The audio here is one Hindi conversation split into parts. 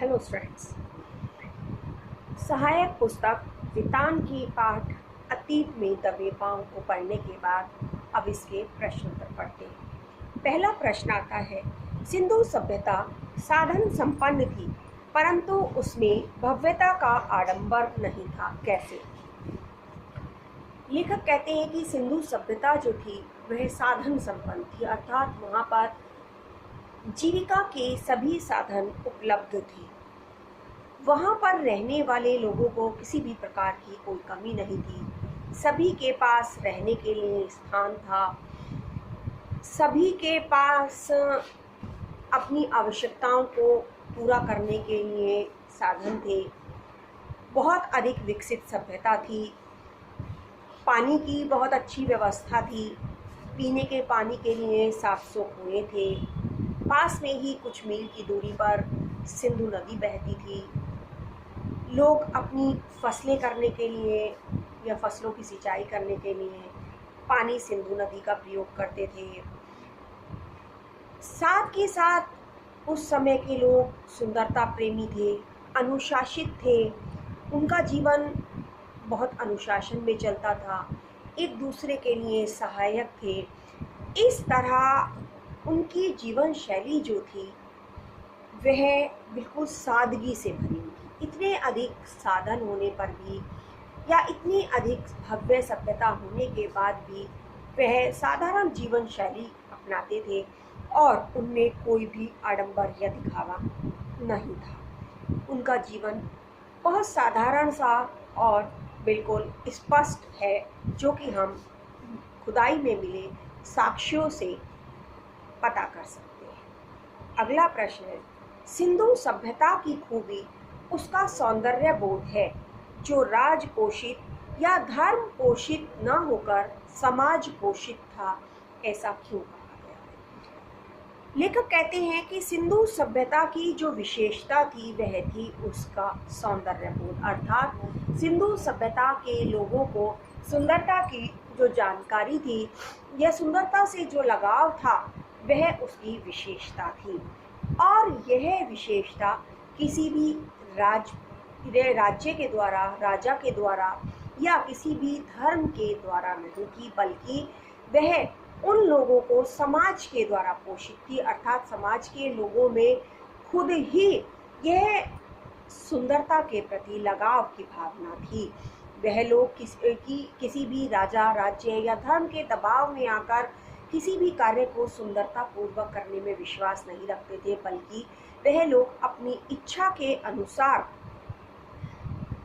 Hello students. सहायक पुस्तक वितान की पाठ अतीत में दबे पांव को पढ़ने के बाद अब इसके प्रश्न उत्तर पढ़ते हैं। पहला प्रश्न आता है, सिंधु सभ्यता साधन संपन्न थी परंतु उसमें भव्यता का आडंबर नहीं था, कैसे? लेखक कहते हैं कि सिंधु सभ्यता जो थी वह साधन संपन्न थी, अर्थात वहाँ पर जीविका के सभी साधन उपलब्ध थे। वहाँ पर रहने वाले लोगों को किसी भी प्रकार की कोई कमी नहीं थी। सभी के पास रहने के लिए स्थान था, सभी के पास अपनी आवश्यकताओं को पूरा करने के लिए साधन थे। बहुत अधिक विकसित सभ्यता थी। पानी की बहुत अच्छी व्यवस्था थी। पीने के पानी के लिए 700 कुएं थे। पास में ही कुछ मील की दूरी पर सिंधु नदी बहती थी। लोग अपनी फसलें करने के लिए या फसलों की सिंचाई करने के लिए पानी सिंधु नदी का प्रयोग करते थे। साथ के साथ उस समय के लोग सुंदरता प्रेमी थे, अनुशासित थे। उनका जीवन बहुत अनुशासन में चलता था, एक दूसरे के लिए सहायक थे। इस तरह उनकी जीवन शैली जो थी वह बिल्कुल सादगी से भरी हुई थी। इतने अधिक साधन होने पर भी या इतनी अधिक भव्य सभ्यता होने के बाद भी वह साधारण जीवन शैली अपनाते थे और उनमें कोई भी आडंबर या दिखावा नहीं था। उनका जीवन बहुत साधारण सा और बिल्कुल स्पष्ट है, जो कि हम खुदाई में मिले साक्ष्यों से पता कर सकते हैं। अगला प्रश्न है, सिंधु सभ्यता की खूबी उसका सौंदर्य बोध है जो राज पोषित या धर्म पोषित न होकर समाज पोषित था, ऐसा क्यों कहा गया है? लेखक कहते हैं कि सिंधु सभ्यता की जो विशेषता थी वह थी उसका सौंदर्य बोध, अर्थात सिंधु सभ्यता के लोगों को सुंदरता की जो जानकारी थी या सुंदरता से जो लगाव था वह उसकी विशेषता थी। और यह विशेषता किसी भी राज्य के द्वारा, राजा के द्वारा या किसी भी धर्म के द्वारा नहीं थी, बल्कि वह उन लोगों को समाज के द्वारा पोषित थी, अर्थात समाज के लोगों में खुद ही यह सुंदरता के प्रति लगाव की भावना थी। वह लोग किसी भी राजा, राज्य या धर्म के दबाव में आकर किसी भी कार्य को सुंदरता पूर्वक करने में विश्वास नहीं रखते थे, बल्कि वह लोग अपनी इच्छा के अनुसार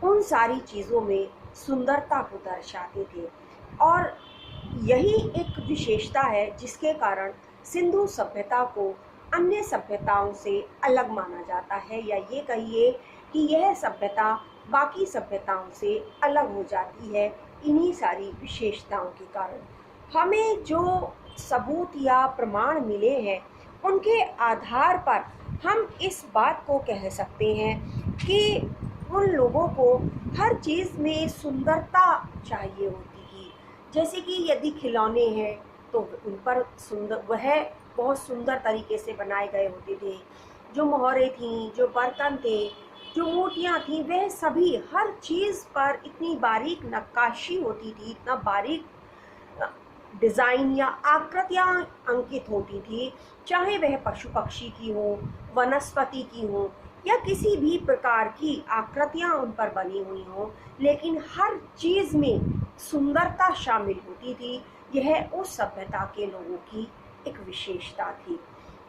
उन सारी चीज़ों में सुंदरता को दर्शाते थे। और यही एक विशेषता है जिसके कारण सिंधु सभ्यता को अन्य सभ्यताओं से अलग माना जाता है, या ये कहिए कि यह सभ्यता बाकी सभ्यताओं से अलग हो जाती है इन्हीं सारी विशेषताओं के कारण। हमें जो सबूत या प्रमाण मिले हैं उनके आधार पर हम इस बात को कह सकते हैं कि उन लोगों को हर चीज़ में सुंदरता चाहिए होती थी। जैसे कि यदि खिलौने हैं तो उन पर वह बहुत सुंदर तरीके से बनाए गए होते थे। जो मोहरें थीं, जो बर्तन थे, जो मूर्तियाँ थीं, वह सभी हर चीज़ पर इतनी बारीक नक्काशी होती थी, इतना बारीक डिज़ाइन या आकृतियाँ अंकित होती थी, चाहे वह पशु पक्षी की हो, वनस्पति की हो या किसी भी प्रकार की आकृतियाँ उन पर बनी हुई हो, लेकिन हर चीज़ में सुंदरता शामिल होती थी। यह उस सभ्यता के लोगों की एक विशेषता थी।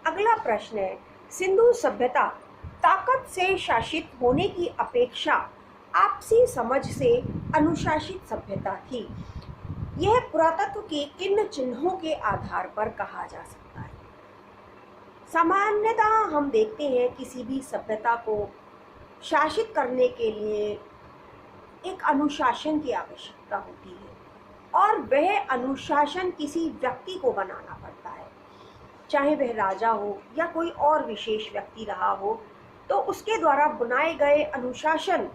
अगला प्रश्न है, सिंधु सभ्यता ताकत से शासित होने की अपेक्षा आपसी समझ से अनुशासित सभ्यता थी। यह पुरातत्व के किन चिन्हों के आधार पर कहा जा सकता है? सामान्यतः हम देखते हैं किसी भी सभ्यता को शासित करने के लिए एक अनुशासन की आवश्यकता होती है, और वह अनुशासन किसी व्यक्ति को बनाना पड़ता है, चाहे वह राजा हो या कोई और विशेष व्यक्ति रहा हो, तो उसके द्वारा बनाए गए अनुशासन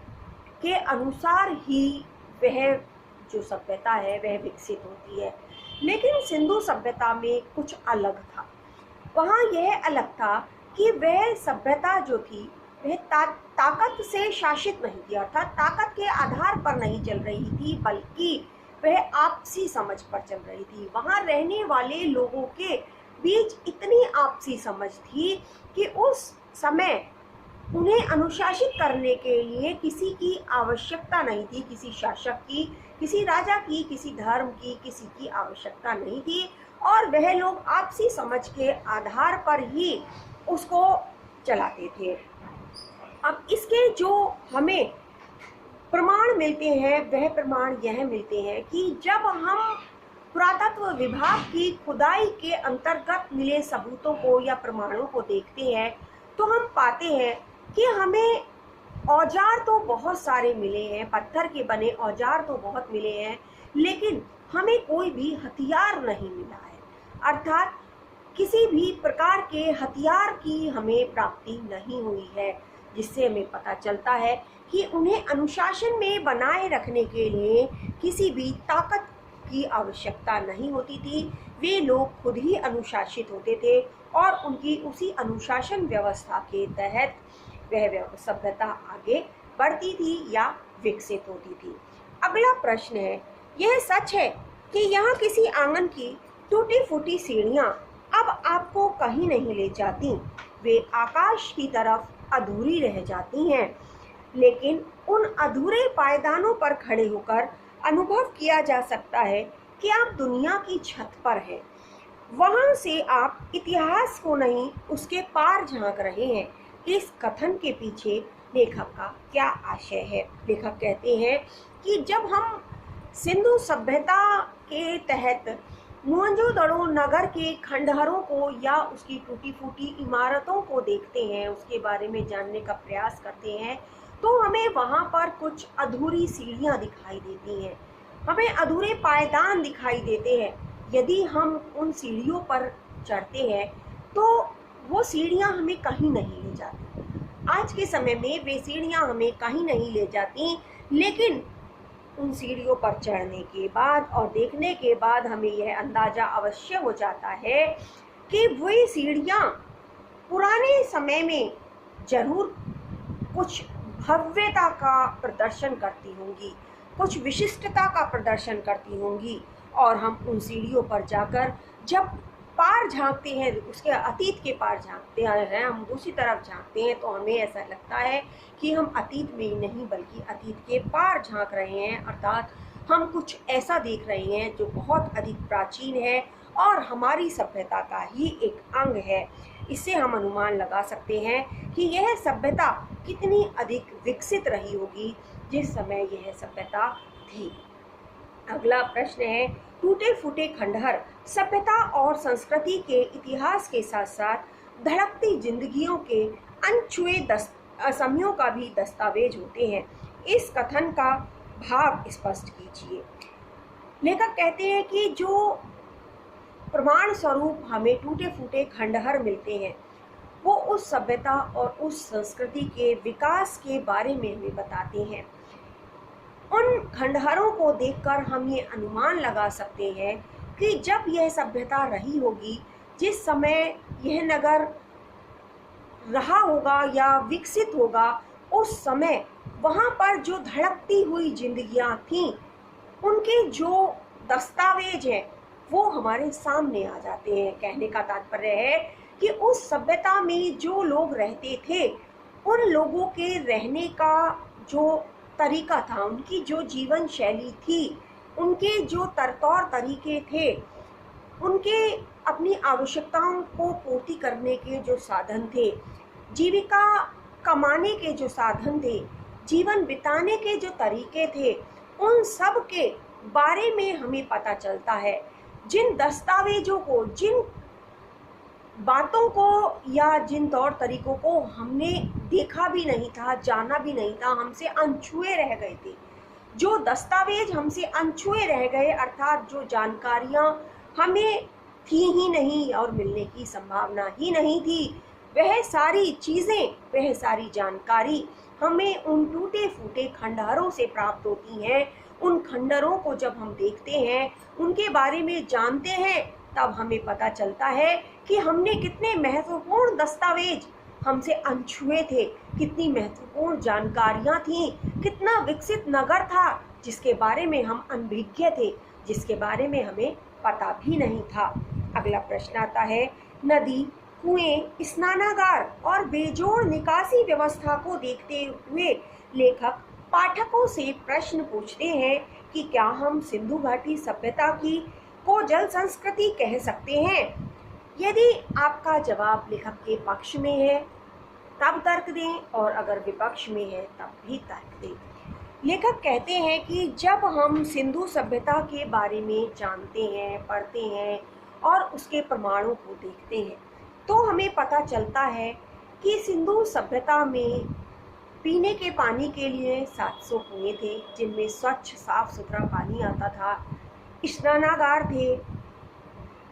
के अनुसार ही वह जो सभ्यता है वह विकसित होती है। लेकिन सिंधु सभ्यता में कुछ अलग था। वहाँ यह अलग था कि वह सभ्यता जो थी वह ताकत से शासित नहीं थी, अर्थात ताकत के आधार पर नहीं चल रही थी, बल्कि वह आपसी समझ पर चल रही थी। वहाँ रहने वाले लोगों के बीच इतनी आपसी समझ थी कि उस समय उन्हें अनुशासित करने के लिए किसी की आवश्यकता नहीं थी, किसी शासक की, किसी राजा की, किसी धर्म की, किसी की आवश्यकता नहीं थी, और वह लोग आपसी समझ के आधार पर ही उसको चलाते थे। अब इसके जो हमें प्रमाण मिलते हैं वह प्रमाण यह मिलते हैं कि जब हम पुरातत्व विभाग की खुदाई के अंतर्गत मिले सबूतों को या प्रमाणों को देखते हैं तो हम पाते हैं कि हमें औजार तो बहुत सारे मिले हैं, पत्थर के बने औजार तो बहुत मिले हैं, लेकिन हमें कोई भी हथियार नहीं मिला है। अर्थात किसी भी प्रकार के हथियार की हमें प्राप्ति नहीं हुई है, जिससे हमें पता चलता है कि उन्हें अनुशासन में बनाए रखने के लिए किसी भी ताकत की आवश्यकता नहीं होती थी। वे लोग खुद ही अनुशासित होते थे और उनकी उसी अनुशासन व्यवस्था के तहत वह सभ्यता आगे बढ़ती थी या विकसित होती थी। अगला प्रश्न है, यह सच है कि यहाँ किसी आंगन की टूटी फूटी सीढ़ियाँ अब आपको कहीं नहीं ले जाती, वे आकाश की तरफ अधूरी रह जाती हैं, लेकिन उन अधूरे पायदानों पर खड़े होकर अनुभव किया जा सकता है कि आप दुनिया की छत पर हैं। वहाँ से आप इतिहास को नहीं उसके पार झांक रहे हैं। इस कथन के पीछे लेखक का क्या आशय है? लेखक कहते हैं कि जब हम सिंधु सभ्यता के तहत मोहनजोदड़ो नगर के खंडहरों को या उसकी टूटी फूटी इमारतों को देखते हैं, उसके बारे में जानने का प्रयास करते हैं, तो हमें वहाँ पर कुछ अधूरी सीढ़ियाँ दिखाई देती हैं, हमें अधूरे पायदान दिखाई देते हैं। यदि हम उन सीढ़ियों पर चढ़ते हैं तो वो सीढ़ियाँ हमें कहीं नहीं ले जाती। आज के समय में वे सीढ़ियाँ हमें कहीं नहीं ले जाती, लेकिन उन सीढ़ियों पर चढ़ने के बाद और देखने के बाद हमें यह अंदाज़ा अवश्य हो जाता है कि वही सीढ़ियाँ पुराने समय में जरूर कुछ भव्यता का प्रदर्शन करती होंगी, कुछ विशिष्टता का प्रदर्शन करती होंगी, और हम उन सीढ़ियों पर जाकर जब पार झांकते हैं, उसके अतीत के पार झांकते हैं, हम दूसरी तरफ झांकते हैं, तो हमें ऐसा लगता है कि हम अतीत में ही नहीं बल्कि अतीत के पार झांक रहे हैं। अर्थात हम कुछ ऐसा देख रहे हैं जो बहुत अधिक प्राचीन है और हमारी सभ्यता का ही एक अंग है। इससे हम अनुमान लगा सकते हैं कि यह सभ्यता कितनी अधिक विकसित रही होगी जिस समय यह सभ्यता थी। अगला प्रश्न है, टूटे फूटे खंडहर सभ्यता और संस्कृति के इतिहास के साथ साथ धड़कती जिंदगियों के अनछुए असमियों का भी दस्तावेज होते हैं। इस कथन का भाव स्पष्ट कीजिए। लेखक कहते हैं कि जो प्रमाण स्वरूप हमें टूटे फूटे खंडहर मिलते हैं वो उस सभ्यता और उस संस्कृति के विकास के बारे में हमें बताते हैं। उन खंडहरों को देखकर हम ये अनुमान लगा सकते हैं कि जब यह सभ्यता रही होगी, जिस समय यह नगर रहा होगा या विकसित होगा, उस समय वहाँ पर जो धड़कती हुई जिंदगियाँ थीं, उनके जो दस्तावेज हैं वो हमारे सामने आ जाते हैं। कहने का तात्पर्य है कि उस सभ्यता में जो लोग रहते थे, उन लोगों के रहने का जो तरीका था, उनकी जो जीवन शैली थी, उनके जो तौर तरीके थे, उनके अपनी आवश्यकताओं को पूर्ति करने के जो साधन थे, जीविका कमाने के जो साधन थे, जीवन बिताने के जो तरीके थे, उन सब के बारे में हमें पता चलता है। जिन दस्तावेजों को, जिन बातों को या जिन तौर तरीकों को हमने देखा भी नहीं था, जाना भी नहीं था, हमसे अनछुए रह गए थे, जो दस्तावेज हमसे अनछुए रह गए, अर्थात जो जानकारियां हमें थी ही नहीं और मिलने की संभावना ही नहीं थी, वह सारी चीज़ें, वह सारी जानकारी हमें उन टूटे फूटे खंडहरों से प्राप्त होती हैं। उन खंडहरों को जब हम देखते हैं, उनके बारे में जानते हैं, तब हमें पता चलता है कि हमने कितने महत्वपूर्ण दस्तावेज हमसे अनछुए थे, कितनी महत्वपूर्ण जानकारियां थीं, कितना विकसित नगर था जिसके बारे में हम अनभिज्ञ थे, जिसके बारे में हमें पता भी नहीं था। अगला प्रश्न आता है, नदी, कुएं, स्नानागार और बेजोड़ निकासी व्यवस्था को देखते हुए लेखक पाठकों से प्रश्न पूछते हैं कि क्या हम सिंधु घाटी सभ्यता की को जल संस्कृति कह सकते हैं। यदि आपका जवाब लेखक के पक्ष में है तब तर्क दें, और अगर विपक्ष में है तब भी तर्क दें। लेखक कहते हैं कि जब हम सिंधु सभ्यता के बारे में जानते हैं, पढ़ते हैं और उसके प्रमाणों को देखते हैं तो हमें पता चलता है कि सिंधु सभ्यता में पीने के पानी के लिए 700 कुएं थे जिनमें स्वच्छ साफ सुथरा पानी आता था, स्नानागार थे,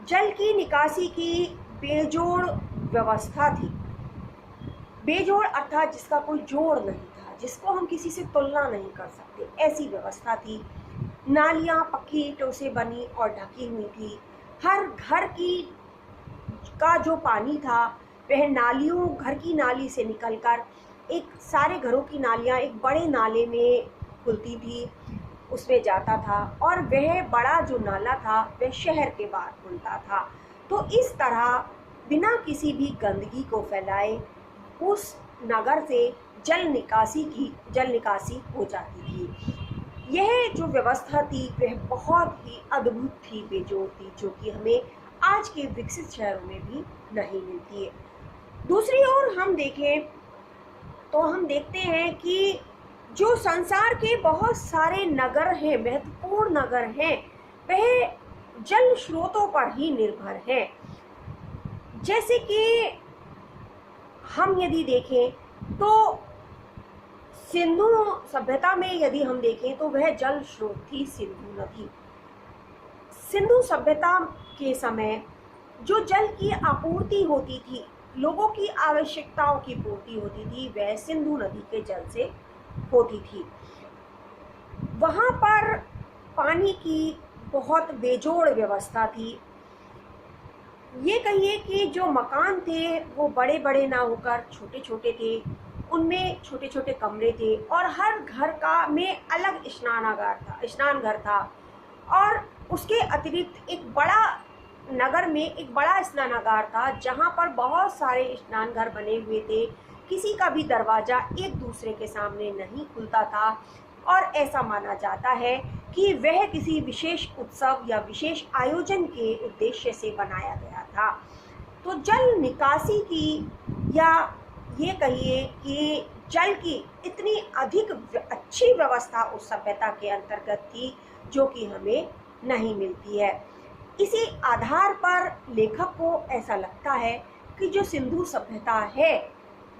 जल की निकासी की बेजोड़ व्यवस्था थी। बेजोड़ अर्थात जिसका कोई जोड़ नहीं था, जिसको हम किसी से तुलना नहीं कर सकते, ऐसी व्यवस्था थी। नालियां पक्की ईंटों से बनी और ढकी हुई थी। हर घर का जो पानी था वह नालियों, घर की नाली से निकलकर एक सारे घरों की नालियां एक बड़े नाले में खुलती थी, उसमें जाता था, और वह बड़ा जो नाला था वह शहर के बाहर खुलता था। तो इस तरह बिना किसी भी गंदगी को फैलाए उस नगर से जल निकासी हो जाती थी। यह जो व्यवस्था थी वह बहुत ही अद्भुत थी, बेजोड़ थी, जो कि हमें आज के विकसित शहरों में भी नहीं मिलती है। दूसरी ओर हम देखें तो हम देखते हैं कि जो संसार के बहुत सारे नगर हैं, महत्वपूर्ण नगर हैं, वह जल स्रोतों पर ही निर्भर हैं। जैसे कि हम यदि देखें तो सिंधु सभ्यता में यदि हम देखें तो वह जल स्रोत थी सिंधु नदी। सिंधु सभ्यता के समय जो जल की आपूर्ति होती थी, लोगों की आवश्यकताओं की पूर्ति होती थी, वह सिंधु नदी के जल से होती थी। वहाँ पर पानी की बहुत बेजोड़ व्यवस्था थी। ये कहिए कि जो मकान थे वो बड़े बड़े ना होकर छोटे छोटे थे, उनमें छोटे छोटे कमरे थे, और हर घर का में अलग स्नान घर था, और उसके अतिरिक्त एक बड़ा नगर में एक बड़ा स्नानागार था जहाँ पर बहुत सारे स्नान घर बने हुए थे। किसी का भी दरवाजा एक दूसरे के सामने नहीं खुलता था, और ऐसा माना जाता है कि वह किसी विशेष उत्सव या विशेष आयोजन के उद्देश्य से बनाया गया था। तो जल निकासी की, या ये कहिए कि जल की इतनी अधिक अच्छी व्यवस्था उस सभ्यता के अंतर्गत थी जो कि हमें नहीं मिलती है। इसी आधार पर लेखक को ऐसा लगता है कि जो सिंधु सभ्यता है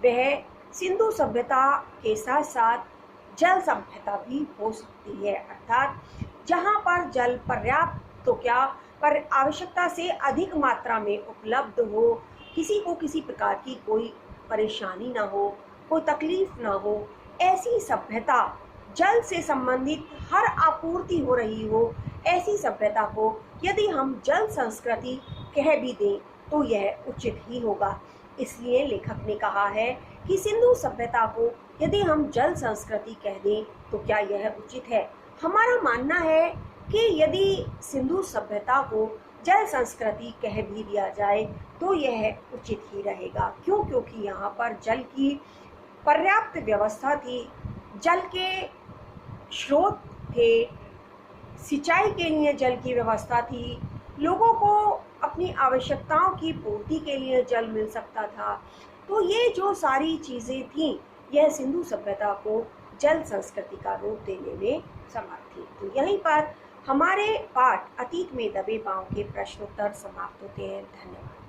वह सिंधु सभ्यता के साथ साथ जल सभ्यता भी हो सकती है, अर्थात जहाँ पर जल पर्याप्त तो क्या पर आवश्यकता से अधिक मात्रा में उपलब्ध हो, किसी को किसी प्रकार की कोई परेशानी ना हो, कोई तकलीफ ना हो, ऐसी सभ्यता, जल से संबंधित हर आपूर्ति हो रही हो, ऐसी सभ्यता को यदि हम जल संस्कृति कह भी दें तो यह उचित ही होगा। इसलिए लेखक ने कहा है कि सिंधु सभ्यता को यदि हम जल संस्कृति कह दें तो क्या यह उचित है। हमारा मानना है कि यदि सिंधु सभ्यता को जल संस्कृति कह भी दिया जाए तो यह उचित ही रहेगा। क्यों? क्योंकि यहाँ पर जल की पर्याप्त व्यवस्था थी, जल के स्रोत थे, सिंचाई के लिए जल की व्यवस्था थी, लोगों को अपनी आवश्यकताओं की पूर्ति के लिए जल मिल सकता था। तो ये जो सारी चीज़ें थीं, यह सिंधु सभ्यता को जल संस्कृति का रूप देने में समर्थ थी। तो यहीं पर हमारे पाठ अतीत में दबे पांव के प्रश्नोत्तर समाप्त होते हैं। धन्यवाद।